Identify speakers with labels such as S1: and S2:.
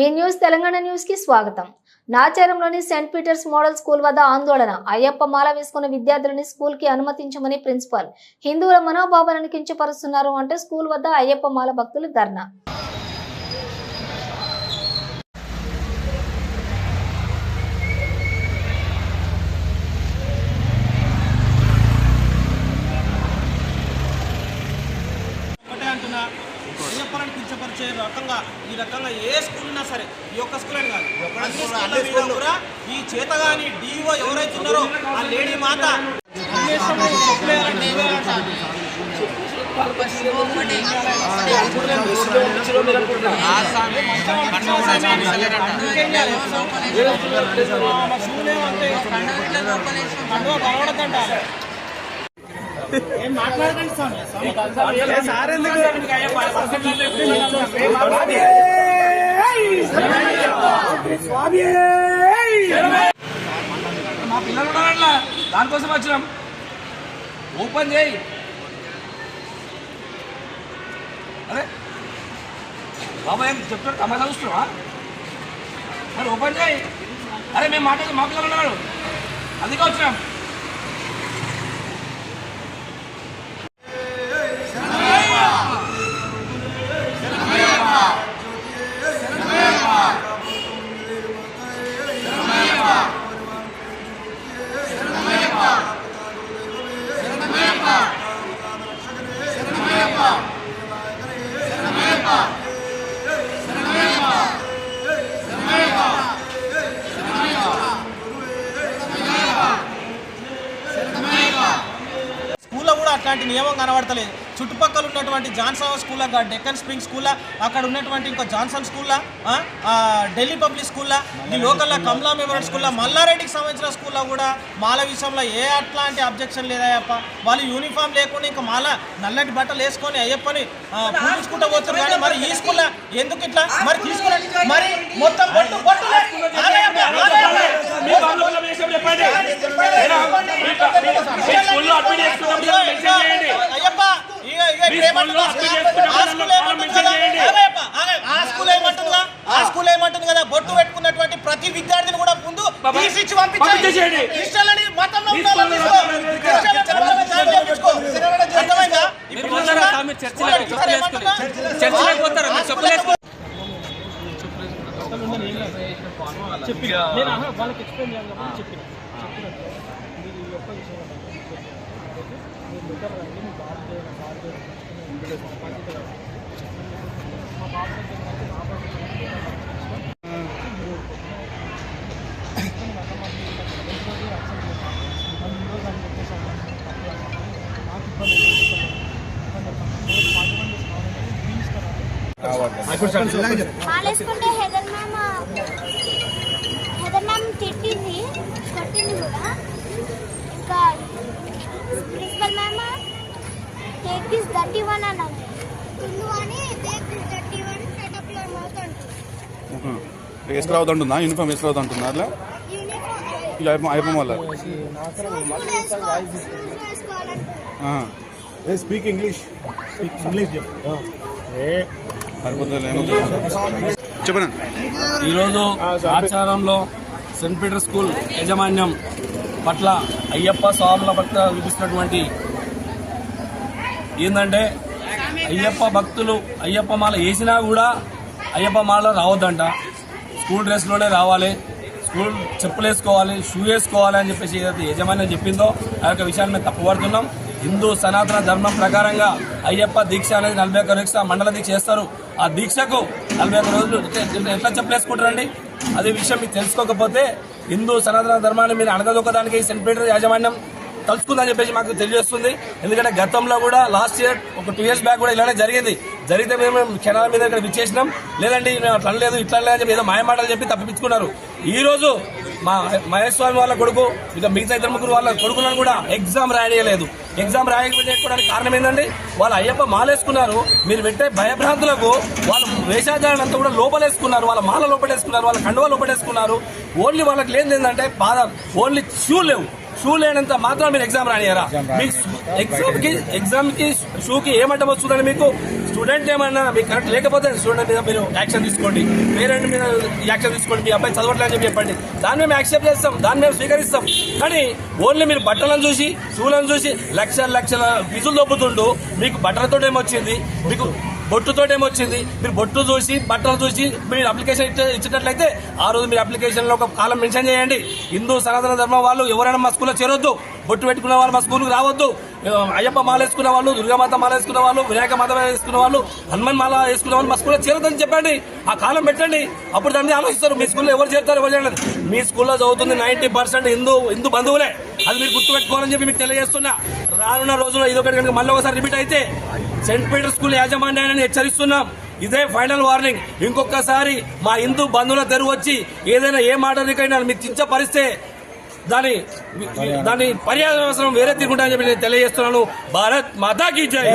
S1: వి news Telangana news కి స్వాగతం. నాచారంలోని Saint Peter's model school వద్ద ఆందోళన. అయ్యప్ప మాల వేసుకున్న విద్యార్థులని స్కూల్ కి అనుమతించమని ప్రిన్సిపల్. హిందువుల మనోభావాలను కించపరుస్తున్నారు అంటే స్కూల్ వద్ద అయ్యప్ప మాల భక్తులు ధర్నా.
S2: అయ్యప్పలను కించపరిచే రకంగా ఈ రకంగా ఏ స్కూల్ ఉన్నా సరే, ఈ ఒక్క స్కూల్ అని కాదు, అన్ని స్కూల్లో కూడా ఈ చేతగాని డిఓ ఎవరైతే ఉన్నారో ఆ లేడీ మాత ఏం మాట్లాడకండి సార్.
S3: మా పిల్లలు ఉన్నారట్లా, దానికోసం వచ్చినాం. ఓపెన్ చేయి. అరే బాబా ఏం చెప్తారు, తమాషా చూస్తున్నావా? అరే ఓపెన్ చేయి. అరే మేము మాట్లాడు, మా పిల్లలు ఉన్నారు, అందుకే వచ్చినాం.
S2: స్కూల్లో కూడా అట్లాంటి నియమం కనబడతలేదు. చుట్టుపక్కల ఉన్నటువంటి Johnson school, Deccan spring school, అక్కడ ఉన్నటువంటి ఇంకో Johnson school, Delhi public school, ఈ లోకల్లో కమలా మెమోరియల్ స్కూల్, మల్లారెడ్డికి సంబంధించిన స్కూల్లో కూడా మాల విషయంలో ఏ అట్లాంటి అబ్జెక్షన్ లేదయ్యప్ప. వాళ్ళు యూనిఫామ్ లేకుండా ఇంకా మాల నల్లటి బట్టలు వేసుకొని అయ్యప్పని పూజించుకుంటూ పోతారు. కానీ మరి ఈ స్కూల్లో ఎందుకు ఇట్లా మరి తీసుకుని మరి మొత్తం అయ్యప్ప ఆ స్కూల్ ఏమంటుంది కదా, బొట్టు పెట్టుకున్నటువంటి ప్రతి విద్యార్థిని కూడా ముందు తీసిచ్చి పంపించండి. క్రిస్టియన్లని మతంలో అర్థమైందా? వాళ్ళకి ఎక్స్ప్లెయిన్ చేయాలి చెప్పిన
S4: మాలేసుకుంటే హెదర్ మ్యామ్ తిట్టింది, కొట్టింది కూడా. ఇంకా ప్రిన్సిపల్ మ్యామ్ టేక్ దిస్ 31 అన్నది. కుందు అని టేక్ దిస్ 31 సెటప్ లో అవుతుంటుంది.
S5: వేసుకురావద్దంటుందా? యూనిఫామ్ వేసుకురావద్దంటుందా? అట్లా అయిపోయి వల్ల
S6: స్పీక్ ఇంగ్లీష్
S5: చెప్పండి.
S3: ఈరోజు ఆచారంలో సెయింట్ పీటర్ స్కూల్ యాజమాన్యం పట్ల అయ్యప్ప స్వాముల పట్ల చూపిస్తున్నటువంటి ఏంటంటే, అయ్యప్ప భక్తులు అయ్యప్ప మాల వేసినా కూడా అయ్యప్ప మాల రావద్దంట. స్కూల్ డ్రెస్లోనే రావాలి, స్కూల్ చెప్పులు వేసుకోవాలి, షూ వేసుకోవాలి అని చెప్పేసి ఏదైతే యజమాన్యం చెప్పిందో ఆ యొక్క విషయాన్ని మేము తప్పుపడుతున్నాం. హిందూ సనాతన ధర్మం ప్రకారంగా అయ్యప్ప దీక్ష అనేది 41 రోజులు మండల దీక్ష చేస్తారు. ఆ దీక్షకు 41 రోజులు ఎట్లా చెప్పలేసుకుంటారండి? అదే విషయం మీకు తెలుసుకోకపోతే హిందూ సనాతన ధర్మాన్ని మీరు అణగదొక్కడానికి సెయింట్ పీటర్ యాజమాన్యం కలుసుకుందని చెప్పేసి మాకు తెలియజేస్తుంది. ఎందుకంటే గతంలో కూడా లాస్ట్ ఇయర్ ఒక 2 years బ్యాక్ కూడా ఇలానే జరిగితే మేము క్షణాల మీద ఇక్కడ విచ్చేసినాం. లేదండి మేము అట్లా లేదు ఇట్లా లేదని చెప్పి ఏదో మాయమాటలు చెప్పి తప్పించుకున్నారు. ఈ రోజు మా మహేష్ స్వామి వాళ్ళ కొడుకు ఇక మిగతా 2 వాళ్ళ కొడుకులను కూడా ఎగ్జామ్ రాయలేదు. ఎగ్జామ్ రాయకపోవడానికి కారణం ఏంటండి? వాళ్ళు అయ్యప్ప మాలేసుకున్నారు. మీరు పెట్టే భయభ్రాంతులకు వాళ్ళు వేషాధారణ అంతా కూడా లోపలేసుకున్నారు, వాళ్ళ మాల లోపలేసుకున్నారు, వాళ్ళ కండువా లోపలేసుకున్నారు. ఓన్లీ వాళ్ళకి లేనిది ఏంటంటే ఓన్లీ షూ లేవు. షూ లేనంత మాత్రం మీరు ఎగ్జామ్ రానియరా? మీకు ఎగ్జామ్ కి షూ కి ఏమంటే వస్తుందని మీకు స్టూడెంట్ ఏమన్నా మీకు కరెక్ట్ లేకపోతే స్టూడెంట్ మీద మీరు యాక్షన్ తీసుకోండి, పేరెంట్ మీద యాక్షన్ తీసుకోండి. మీ అబ్బాయి చదవట్లేదని చెప్పి చెప్పండి, దాన్ని మేము యాక్సెప్ట్ చేస్తాం, దాన్ని మేము స్వీకరిస్తాం. కానీ ఓన్లీ మీరు బట్టలను చూసి షూలను చూసి లక్షల ఫీజులు దొబ్బుతుంటూ మీకు బట్టలతో ఏమొచ్చింది, మీకు బొట్టుతో ఏమొచ్చింది? మీరు బొట్టు చూసి బట్టలు చూసి మీరు అప్లికేషన్ ఇచ్చినట్లయితే ఆ రోజు మీరు అప్లికేషన్ లో ఒక కాలం మెన్షన్ చేయండి. హిందూ సనాతన ధర్మం వాళ్ళు ఎవరైనా మా స్కూల్లో చేరొద్దు, బొట్టు పెట్టుకున్న వాళ్ళు మా స్కూల్కి రావద్దు. అయ్యప్ప మాల వేసుకున్న వాళ్ళు, దుర్గామాత మాల వేసుకున్న వాళ్ళు, వినాయక మాత వేసుకున్న వాళ్ళు, హనుమాన్ మాల వేసుకున్న వాళ్ళు మా స్కూల్లో చేరొద్దని చెప్పండి. ఆ కాలం పెట్టండి, అప్పుడు దాన్ని ఆలోచిస్తారు. మీ స్కూల్లో ఎవరు చేరుతారు, ఎవరు చేయలేదు. మీ స్కూల్లో చదువుతుంది 90% హిందూ బంధువులే. అది మీరు గుర్తుపెట్టుకోవాలని చెప్పి మీకు తెలియజేస్తున్నా. రానున్న రోజుల్లో ఇదొకటి కనుక మళ్ళీ ఒకసారి రిపీట్ అయితే సెయింట్ పీటర్ స్కూల్ యాజమాన్యాన్ని హెచ్చరిస్తున్నాం. ఇదే ఫైనల్ వార్నింగ్. ఇంకొకసారి మా హిందూ బంధువుల తెరువు వచ్చి ఏదైనా ఏ మాటనికైనా మీరు కించపరిస్తే దాని పర్యావసరం వేరే తీరుకుంటామని చెప్పి నేను తెలియజేస్తున్నాను. భారత్ మాతా కీ జై.